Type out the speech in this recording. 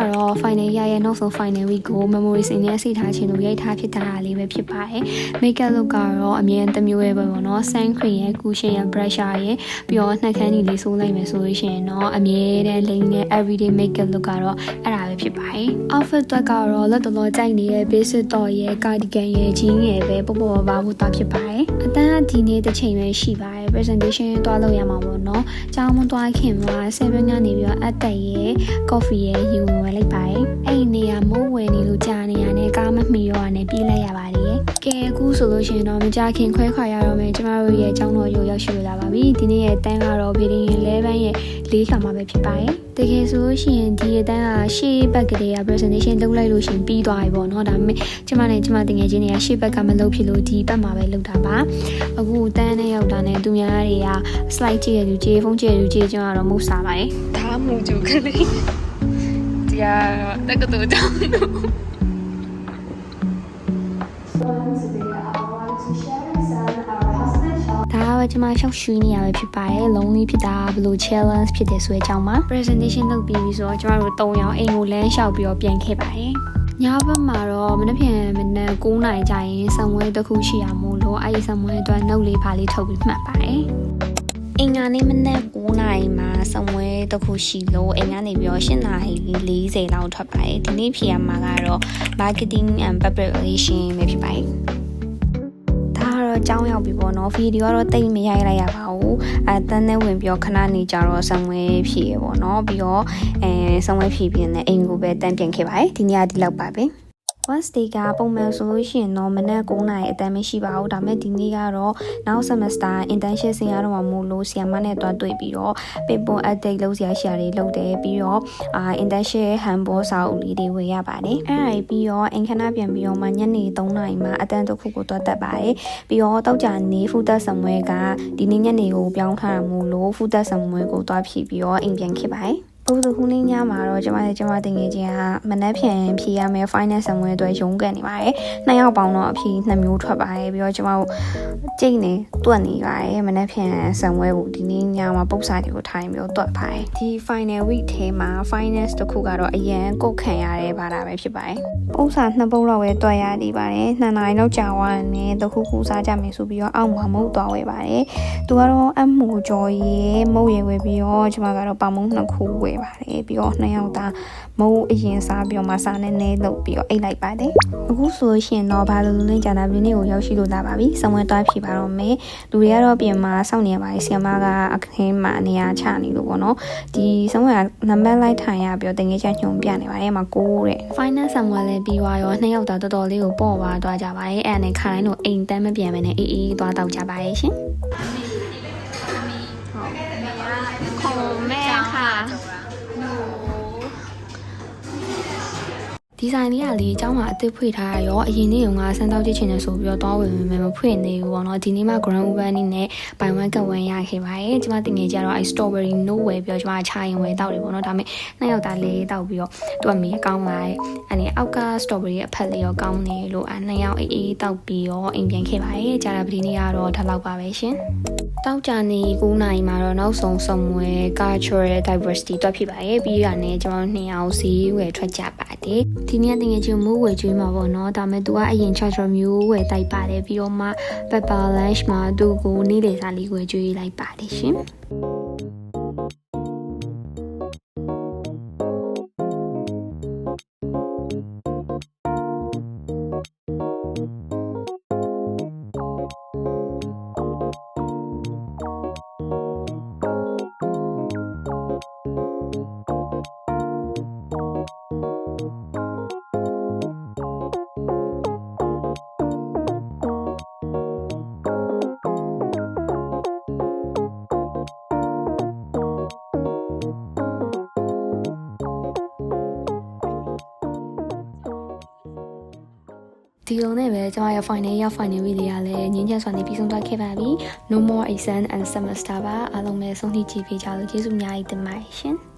ကတော့ final year ရဲ့နောက်ဆုံး final week ကို memories အင်းနဲ့စိတ်ထားခြင်းလို့ရိုက်ထားဖြစ်တာလေးပဲဖြစ်ပါတယ် makeup look ကတော့အမြဲတမ်းမျိုးပဲပေါ့နော် sun cream ရဲ့ cushion ရဲ့ brusher ရဲ့ပြီးတော့နှာခမ်းကြီးလေးဆိုးလိုက်မယ်ဆိုလို့ရှိရင်တော့အမြဲတမ်းလိမ့်နဲ့ everyday makeup look ကတော့အဲ့ဒါပဲဖြစ်ပါတယ် outfit တွေကတော့လက်တော်ကြိုက်နေတဲ့ basic တော့ရဲ့ cardigan ရဲ့ jean ရဲ့ပဲပေါ့ပေါ့ပါဖို့တာဖြစ်ပါတယ်အတန်းကဒီနေ့တစ်ချိန်ပဲရှိပါတယ် presentation တွားလို့ရမှာပေါ့နော်ကျောင်းမတွားခင်မှာ7ကနေပြီးတော့အတက်ရဲ့ coffee ရဲ့ယူဝင်လိုက်ပါတယ်အဲ့ဒီနေရာမိုးဝယ်နေလို့ကြာနေရနဲ့ကားမမှီတော့နဲ့ပြေးလိုက်ရပါတယ်ကဲအခုဆိုလို့ရှိရင်တော့မကြခင်ခွဲခွာရတော့မယ်ကျမတို့ရဲ့ကျောင်းတော်ရုပ်ရောက်ရှိလာပါပြီဒီနေ့ရဲ့တန်းကတော့ building 11ရဲ့4ခါမှပဲဖြစ်ပါတယ်တကယ်ဆိုလို့ရှိရင်ဒီအတန်းကရှေ့ဘက်ကလေးက presentation လုပ်လိုက်လို့ရှိရင်ပြီးသွားပြီပေါ့နော်ဒါပေမဲ့ကျမနဲ့ကျမတင်ငယ်ချင်းတွေကရှေ့ဘက်ကမလုပ်ဖြစ်လို့ဒီဘက်မှာပဲလုပ်တာပါအခုတန်းနဲ့ရောက်တာနဲ့သူများတွေက slide ကြည့်ရသူကြည့်ဖုန်းကြည့်ရသူကြည့်ကျမတော့မဟုတ်စားပါတယ်ဒါမှမဟုတ်ကြကလေးဒီကတက္ကသိုလ်ကျောင်းတို့ဒါကကျွန်မရှောက်ရွှေနေရပဲဖြစ်ပါတယ်လုံးလေးဖြစ်တာဘယ်လို challenge ဖြစ်တယ်ဆိုတဲ့အကြောင်းမှာ presentation လုပ်ပြီးဆိုတော့ကျွန်တော်တို့3ယောက်အိမ်ကိုလမ်းလျှောက်ပြီးတော့ပြန်ခဲ့ပါတယ်ညဘက်မှာတော့မနေ့ပြန်မနေ့9နာရီကျရင်ဆံဝဲတစ်ခုရှိရမို့လို့အဲ့ဒီဆံဝဲအတွက်နှုတ်လေးပါလေးထုတ်ပြီးမှတ်ပါတယ်အင်္ဂါနေ့မနေ့9နာရီမှာဆံဝဲတစ်ခုရှိလို့အိမ်ကနေပြီးတော့10နာရီ40လောက်ထွက်ပါတယ်ဒီနေ့ဖြေရမှာကတော့ marketing and public relation ပဲဖြစ်ပါတယ်အကြောင်းရောက်ပြီပေါ့နော်ဗီဒီယိုကတော့တိတ်မရိုက်လိုက်ရပါဘူးတန်းနဲ့ဝင်ပြီးတော့ခဏနေကြတော့ဆံဝဲဖြည့်ရပေါ့နော်ပြီးတော့ဆံဝဲဖြည့်ပြီးနေအိမ်ကိုပဲတန်းပြန်ခဲ့ပါတယ်ဒီနေ့ကဒီလောက်ပါပဲone day ကပုံမှန်ဆိုလို့ရှိရင်တော့မနက်9နာရီအတန်းမရှိပါဘူးဒါပေမဲ့ဒီနေ့ကတော့နောက် semester internship ဆင်ရတော့မှမို့လို့ဆီယမနဲ့တွားတွေ့ပြီးတော့ paper update လုပ်စရာရှိတာတွေလုပ်တယ်ပြီးတော့internship handbook စာအုပ်လေးတွေဝေရပါတယ်အဲ့ဒါပြီးတော့အင်ခဏပြန်ပြီးတော့မှညနေ3နာရီမှာအတန်းတစ်ခုကိုတွားတက်ပါတယ်ပြီးတော့တောက်ကြနေဖူးသက်ဆံဝဲကဒီနေ့ညနေကိုပြောင်းထားတာမို့လို့ဖူးသက်ဆံဝဲကိုတွားဖြည့်ပြီးတော့အိမ်ပြန်ခဲ့ပါတယ်ဘုသူခုနေ့ညမှာတော့ကျမတင်ငယ်ချင်းကမနက်ဖြန်ဖြေရမယ် finance ဆံဝဲအတွက်ရုံးကန်နေပါတယ်နှစ်ယောက်ပေါင်းတော့အဖြေ2မျိုးထွက်ပါတယ်ပြီးတော့ကျမတို့ကြိတ်နေတွက်နေပါတယ်မနက်ဖြန်ဆံဝဲကိုဒီနေ့ညမှာပုတ်စာတွေကိုထိုင်ပြီးတော့တွက်ပါတယ်ဒီ final week ထဲမှာ finance တစ်ခုကတော့အရန်ကုတ်ခံရတဲ့ဘာသာပဲဖြစ်ပါတယ်ပုတ်စာ2ပုတ်လောက်ပဲတွက်ရနေပါတယ်2နာရီလောက်ကြာသွားတယ်တစ်ခုခုစားကြမယ်ဆိုပြီးတော့အောက်မှာမုတ်သွားဝဲပါတယ်သူကတော့အမှုကြော်ရေမုတ်ရေဝဲပြီးတော့ကျမကတော့ပမုံ2ခုဝဲပါတယ်ပြီးတော့2ယောက်သားမုံအရင်စားပြီးတော့မစားနဲ့လုပ်ပြီးတော့အိတ်လိုက်ပါတယ်အခုဆိုရှင်တော့ဘာလို့လဲကြာတာပြင်းလေးကိုရောက်ရှိလို့လာပါပြီဆံဝဲတွားဖြေပါတော့မယ်လူတွေကတော့ပြင်မှာစောင့်နေရပါတယ်ဆီယမကအခင်းမှာနေရာချနေလို့ပေါ့နော်ဒီဆံဝဲကနံပါတ်လိုက်ထိုင်ရပြီးတော့တင်ငယ်ချညွန်ပြနေပါတယ်မှာ9တဲ့ final ဆံဝဲလည်းပြီးသွားရော2ယောက်သားတော်တော်လေးကိုပေါ့သွားကြပါတယ်အဲ့ဒါနဲ့ခါတိုင်းတော့အိမ်တန်းမပြန်မနဲ့အေးသွားတော့ကြပါရဲ့ရှင်ခေါ်မဲค่ะဒီဇိုင်းလေးကလေအเจ้าမှာအသစ်ဖွင့်ထားရရောအရင်နေ့ကငါစမ်းတောက်ကြည့်ချင်တယ်ဆိုပြီးတော့တောင်းဝင်မယ်မဖွင့်နေဘူးပေါ့နော်ဒီနေ့မှ grand open နဲ့ buy one get one ရခဲ့ပါတယ်ကျမတင်ငယ်ကြတော့အဲ strawberry no ဝယ်ပြီးတော့ကျမချာရင်ဝယ်တောက်တယ်ပေါ့နော်ဒါပေမဲ့နှစ်ယောက်သားလေးတောက်ပြီးတော့သူကမေးကောင်းလာတယ်အဲ့အောက်က strawberry ရဲ့အဖက်လေးရောကောင်းနေလို့နှစ်ယောက်အေးတောက်ပြီးတော့အိမ်ပြန်ခဲ့ပါတယ်ကြာတာပတိနေ့ကတော့ဒါလောက်ပါပဲရှင်တောက်ကြနေ9နာရီမှာတော့နောက်ဆုံးစုံဝဲ cultural diversity တွက်ဖြစ်ပါတယ်ပြီးရနေကျွန်တော်2ယောက်စီဝယ်ထွက်ကြပါတယ်ဒီနေ့တင်ငယ်ချင်းမိုးဝယ်ကျွေးမှာပေါ့နော်ဒါပေမဲ့သူကအရင် charger မျိုးဝယ်တိုက်ပါတယ်ပြီးတော့မှ pepper lunch မှာသူ့ကိုနေ့လေစားလေးဝယ်ကျွေးလိုက်ပါတယ်ရှင်ဒီလိုနဲ့ပဲကျွန်မရဲ့ final year final week လေးကလည်းငင်းချမ်းစွာနေပြီးဆုံးသွားခဲ့ပါပြီ No more exam and semester ပါအားလုံးပဲဆုံးဖြတ်ကြည့်ပေးကြလို့ကျေးဇူးအများကြီးတင်ပါတယ်ရှင်